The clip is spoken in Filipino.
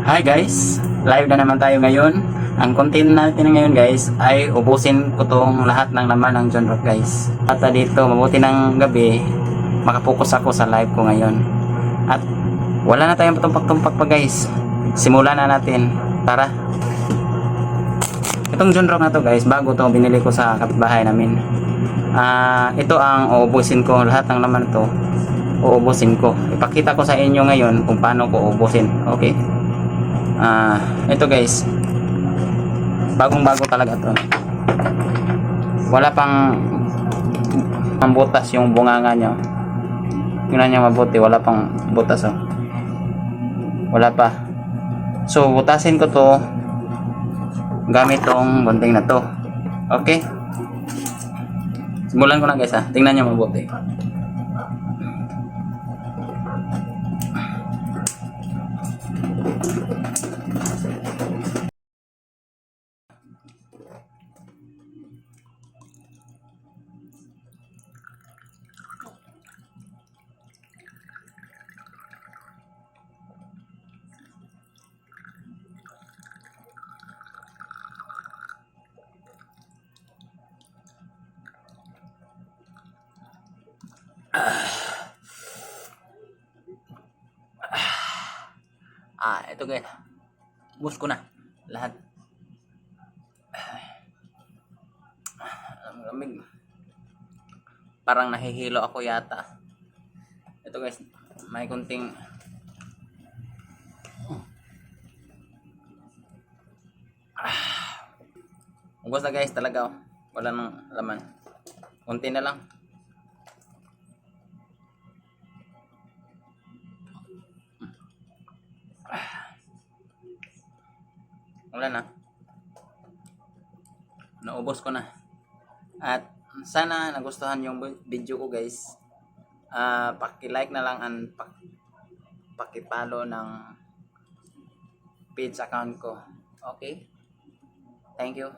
Hi guys, live na naman tayo ngayon. Ang content natin ngayon guys ay ubusin ko tong lahat ng laman ng John Rock guys. At dito, mabuti ng gabi, makapokus ako sa live ko ngayon. At wala na tayong patumpak-tumpak pa guys. Simulan na natin. Tara. Itong John Rock na to guys, bago to, binili ko sa kapitbahay namin. Ito ang uubusin ko, lahat ng laman to. Uubusin ko. Ipakita ko sa inyo ngayon kung paano ko uubusin. Okay? Ito guys, bagong-bago talaga to. Wala pang butas yung bunganga nyo. Tingnan nyo mabuti, wala pang butas oh. Wala pa. So butasin ko to gamit tong gunting na to. Okay? Simulan ko na guys ha. Tingnan nyo mabuti. Ito guys. Bus ko na lahat. Ang lamig. Parang nahihilo ako yata. Ito guys, may kunting ubos na guys talaga oh. Wala nang laman. Kunti na lang. Wala na. Naubos ko na. At sana nagustuhan yung video ko guys. Paki-like na lang and paki-follow ng page account ko. Okay? Thank you.